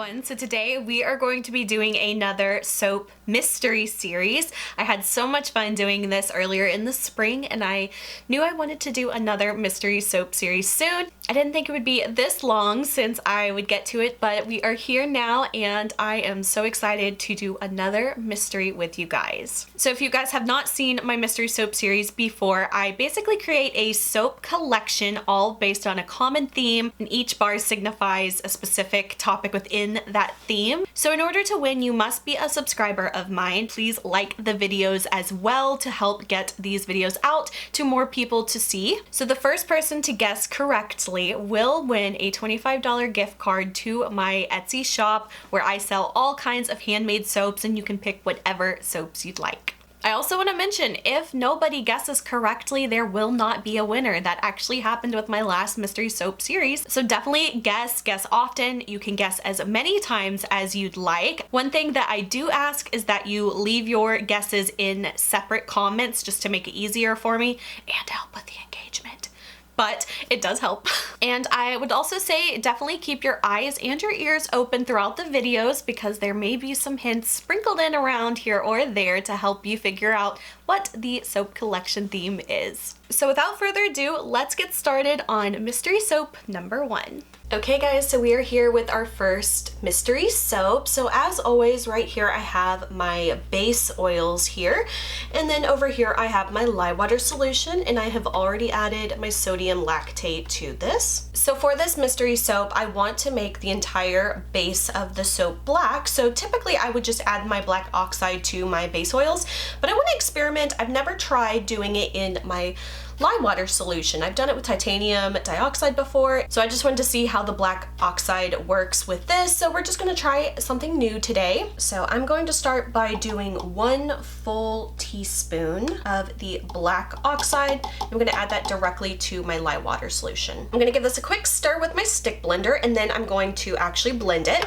everyone. So today we are going to be doing another soap mystery series. I had so much fun doing this earlier in the spring and I knew I wanted to do another mystery soap series soon. I didn't think it would be this long since I would get to it, but we are here now and I am so excited to do another mystery with you guys. So if you guys have not seen my mystery soap series before, I basically create a soap collection all based on a common theme, and each bar signifies a specific topic within that theme. So in order to win, you must be a subscriber of mine. Please like the videos as well to help get these videos out to more people to see. So the first person to guess correctly will win a $25 gift card to my Etsy shop where I sell all kinds of handmade soaps and you can pick whatever soaps you'd like. I also want to mention, if nobody guesses correctly, there will not be a winner. That actually happened with my last mystery soap series. So definitely guess often. You can guess as many times as you'd like. One thing that I do ask is that you leave your guesses in separate comments just to make it easier for me and help with the engagement. But it does help. And I would also say definitely keep your eyes and your ears open throughout the videos because there may be some hints sprinkled in around here or there to help you figure out what the soap collection theme is. So without further ado, let's get started on mystery soap number 1. Okay guys, so we are here with our first mystery soap. So as always, right here I have my base oils here, and then over here I have my lye water solution, and I have already added my sodium lactate to this. So for this mystery soap, I want to make the entire base of the soap black. So typically I would just add my black oxide to my base oils, but I want to experiment. I've never tried doing it in my lye water solution. I've done it with titanium dioxide before, so I just wanted to see how the black oxide works with this. So we're just going to try something new today. So I'm going to start by doing 1 full teaspoon of the black oxide. I'm going to add that directly to my lye water solution. I'm going to give this a quick stir with my stick blender, and then I'm going to actually blend it.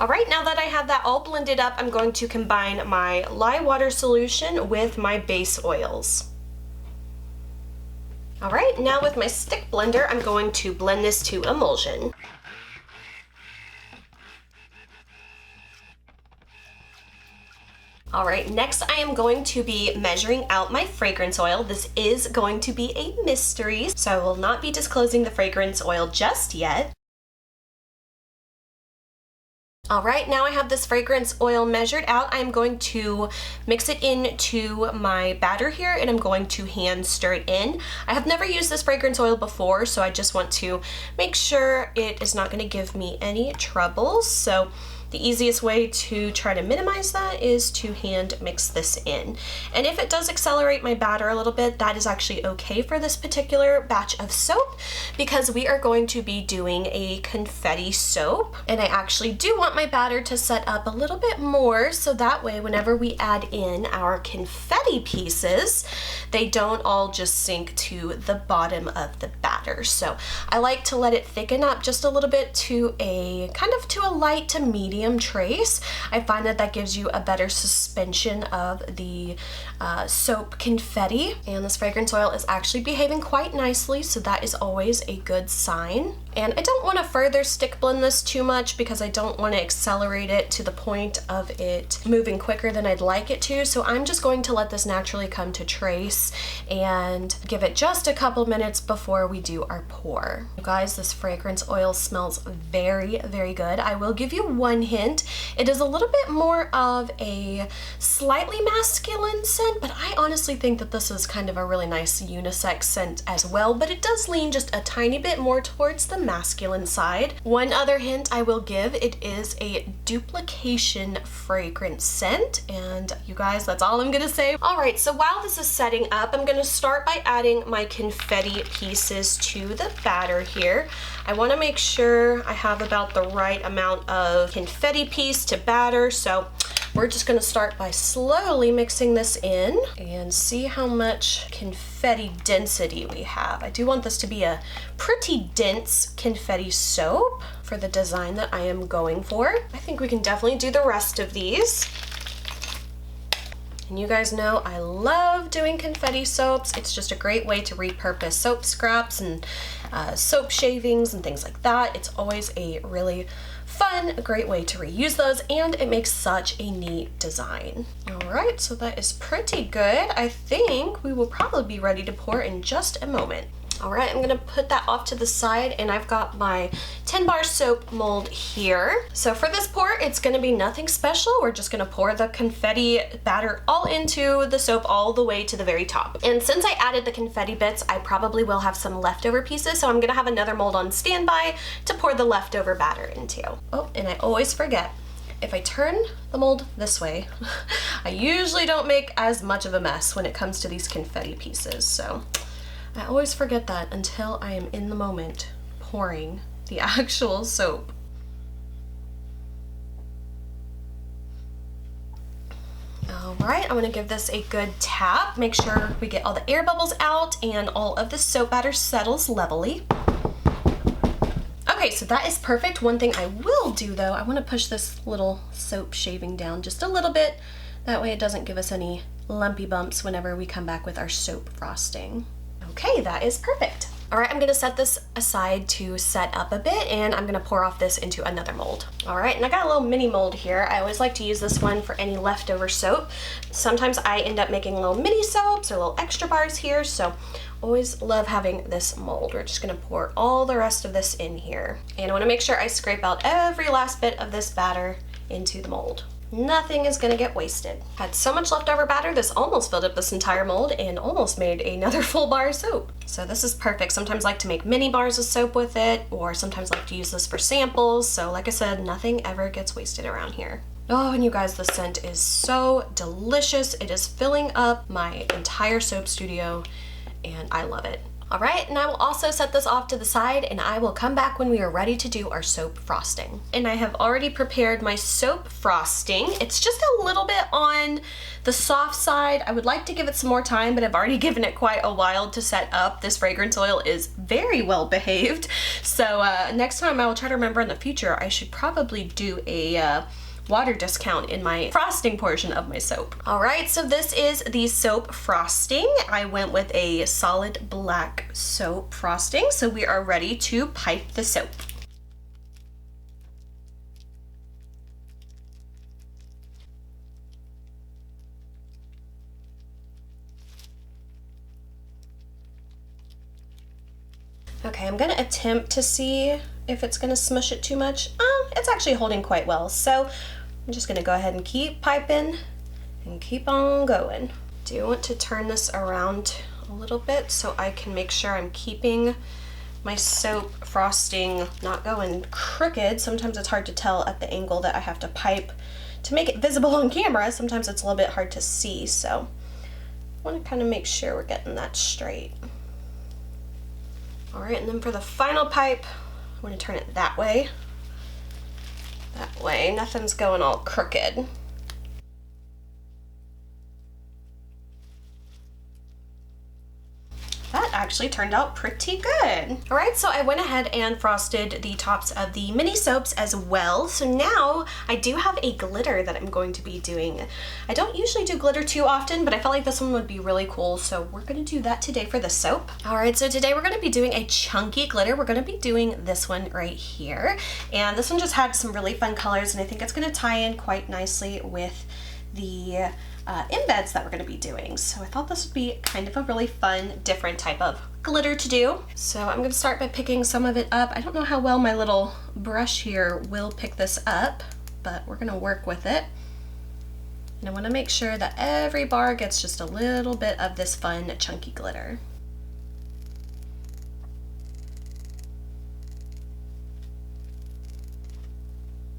All right, now that I have that all blended up, I'm going to combine my lye water solution with my base oils. All right, now with my stick blender, I'm going to blend this to emulsion. All right, next I am going to be measuring out my fragrance oil. This is going to be a mystery, so I will not be disclosing the fragrance oil just yet. All right, now I have this fragrance oil measured out. I'm going to mix it into my batter here, and I'm going to hand stir it in. I have never used this fragrance oil before, so I just want to make sure it is not going to give me any troubles. So the easiest way to try to minimize that is to hand mix this in. And if it does accelerate my batter a little bit, that is actually okay for this particular batch of soap because we are going to be doing a confetti soap. And I actually do want my batter to set up a little bit more so that way whenever we add in our confetti pieces, they don't all just sink to the bottom of the batter. So I like to let it thicken up just a little bit to a kind of to a light to medium trace. I find that that gives you a better suspension of the soap confetti, and this fragrance oil is actually behaving quite nicely, so that is always a good sign. And I don't want to further stick blend this too much because I don't want to accelerate it to the point of it moving quicker than I'd like it to, so I'm just going to let this naturally come to trace and give it just a couple minutes before we do our pour. You guys, this fragrance oil smells very, very good. I will give you one hint. It is a little bit more of a slightly masculine scent, but I honestly think that this is kind of a really nice unisex scent as well, but it does lean just a tiny bit more towards the masculine side. One other hint I will give, it is a duplication fragrance scent, and you guys, that's all I'm gonna say. All right, so while this is setting up, I'm gonna start by adding my confetti pieces to the batter here. I want to make sure I have about the right amount of confetti piece to batter, so we're just going to start by slowly mixing this in and see how much confetti density we have. I do want this to be a pretty dense confetti soap for the design that I am going for. I think we can definitely do the rest of these. And you guys know I love doing confetti soaps. It's just a great way to repurpose soap scraps and soap shavings and things like that. It's always a really fun, great way to reuse those, and it makes such a neat design. All right, so that is pretty good. I think we will probably be ready to pour in just a moment. All right, I'm gonna put that off to the side, and I've got my 10 bar soap mold here. So for this pour, it's gonna be nothing special. We're just gonna pour the confetti batter all into the soap all the way to the very top. And since I added the confetti bits, I probably will have some leftover pieces, so I'm gonna have another mold on standby to pour the leftover batter into. Oh, and I always forget, if I turn the mold this way, I usually don't make as much of a mess when it comes to these confetti pieces, so I always forget that until I am in the moment pouring the actual soap. All right, I'm gonna give this a good tap. Make sure we get all the air bubbles out and all of the soap batter settles levelly. Okay, so that is perfect. One thing I will do though, I wanna push this little soap shaving down just a little bit. That way it doesn't give us any lumpy bumps whenever we come back with our soap frosting. Okay, that is perfect. All right, I'm gonna set this aside to set up a bit, and I'm gonna pour off this into another mold. All right, and I got a little mini mold here. I always like to use this one for any leftover soap. Sometimes I end up making little mini soaps or little extra bars here, so always love having this mold. We're just gonna pour all the rest of this in here. And I wanna make sure I scrape out every last bit of this batter into the mold. Nothing is gonna get wasted. Had so much leftover batter, this almost filled up this entire mold and almost made another full bar of soap. So this is perfect. Sometimes I like to make mini bars of soap with it, or sometimes I like to use this for samples. So like I said, nothing ever gets wasted around here. Oh, and you guys, the scent is so delicious. It is filling up my entire soap studio, and I love it. All right, and I will also set this off to the side, and I will come back when we are ready to do our soap frosting. And I have already prepared my soap frosting. It's just a little bit on the soft side. I would like to give it some more time, but I've already given it quite a while to set up. This fragrance oil is very well behaved. So next time I will try to remember in the future, I should probably do a water discount in my frosting portion of my soap. All right, so this is the soap frosting. I went with a solid black soap frosting, so we are ready to pipe the soap. Okay, I'm gonna attempt to see if it's gonna smush it too much. It's actually holding quite well, so I'm just gonna go ahead and keep piping and keep on going. Do want to turn this around a little bit so I can make sure I'm keeping my soap frosting not going crooked. Sometimes it's hard to tell at the angle that I have to pipe to make it visible on camera. Sometimes it's a little bit hard to see, so I want to kind of make sure we're getting that straight. All right, and then for the final pipe, I'm going to turn it that way. That way, nothing's going all crooked. That actually turned out pretty good. All right, so I went ahead and frosted the tops of the mini soaps as well. So now I do have a glitter that I'm going to be doing. I don't usually do glitter too often, but I felt like this one would be really cool. So we're gonna do that today for the soap. All right, so today we're gonna be doing a chunky glitter. We're gonna be doing this one right here. And this one just had some really fun colors, and I think it's gonna tie in quite nicely with the embeds that we're going to be doing. So I thought this would be kind of a really fun, different type of glitter to do. So I'm going to start by picking some of it up. I don't know how well my little brush here will pick this up, but we're going to work with it. And I want to make sure that every bar gets just a little bit of this fun, chunky glitter.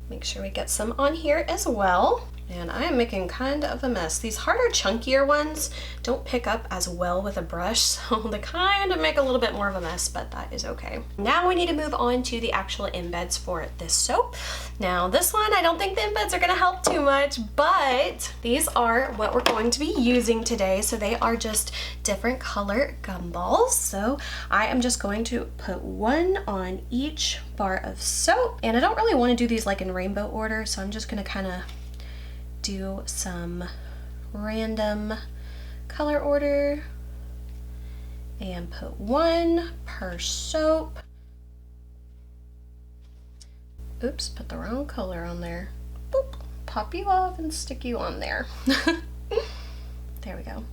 Make sure we get some on here as well. And I am making kind of a mess. These harder, chunkier ones don't pick up as well with a brush, so they kind of make a little bit more of a mess, but that is okay. Now we need to move on to the actual embeds for this soap. Now this one, I don't think the embeds are gonna help too much, but these are what we're going to be using today. So they are just different color gumballs. So I am just going to put one on each bar of soap. And I don't really wanna do these like in rainbow order, so I'm just gonna kind of do some random color order and put 1 per soap. Oops, put the wrong color on there. Boop, pop you off and stick you on there. There we go.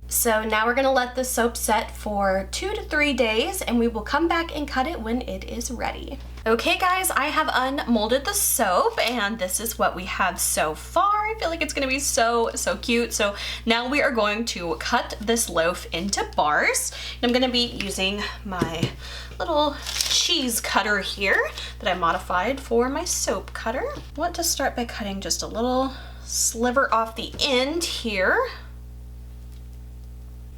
So now we're gonna let the soap set for 2 to 3 days and we will come back and cut it when it is ready. Okay guys, I have unmolded the soap and this is what we have so far. I feel like it's gonna be so cute. So now we are going to cut this loaf into bars. And I'm gonna be using my little cheese cutter here that I modified for my soap cutter. I want to start by cutting just a little sliver off the end here.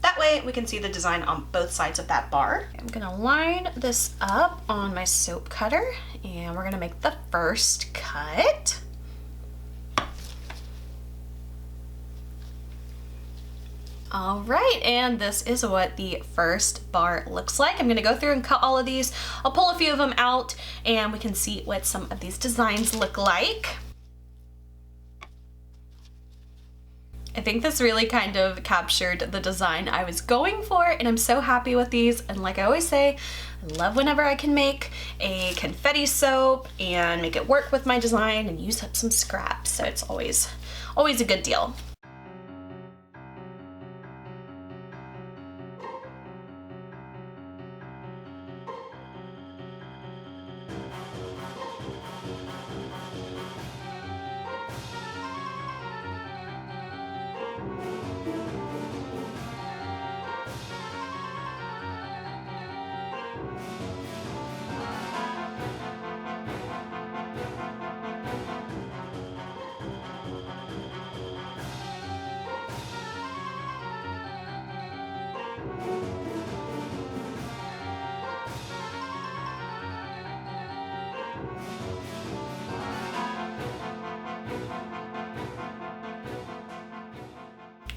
That way we can see the design on both sides of that bar. I'm gonna line this up on my soap cutter and we're gonna make the first cut. All right, and this is what the first bar looks like. I'm gonna go through and cut all of these. I'll pull a few of them out and we can see what some of these designs look like. I think this really kind of captured the design I was going for and I'm so happy with these. And like I always say, I love whenever I can make a confetti soap and make it work with my design and use up some scraps. So it's always a good deal.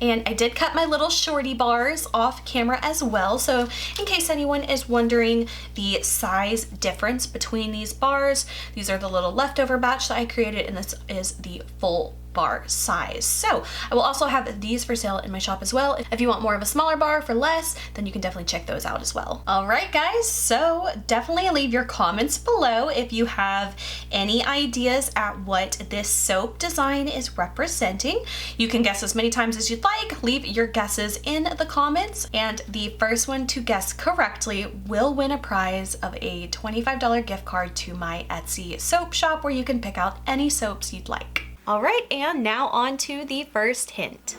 And I did cut my little shorty bars off camera as well. So in case anyone is wondering the size difference between these bars, these are the little leftover batch that I created and this is the full bar size. So I will also have these for sale in my shop as well. If you want more of a smaller bar for less, then you can definitely check those out as well. All right guys, so definitely leave your comments below if you have any ideas at what this soap design is representing. You can guess as many times as you'd like. Leave your guesses in the comments and the first one to guess correctly will win a prize of a $25 gift card to my Etsy soap shop where you can pick out any soaps you'd like. All right, and now on to the first hint.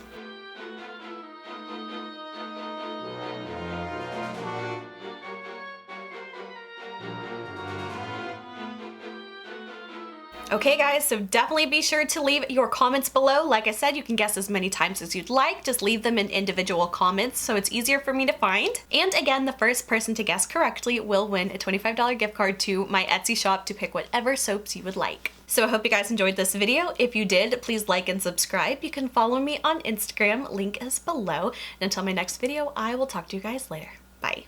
Okay guys, so definitely be sure to leave your comments below. Like I said, you can guess as many times as you'd like. Just leave them in individual comments so it's easier for me to find. And again, the first person to guess correctly will win a $25 gift card to my Etsy shop to pick whatever soaps you would like. So I hope you guys enjoyed this video. If you did, please like and subscribe. You can follow me on Instagram, link is below. And until my next video, I will talk to you guys later. Bye.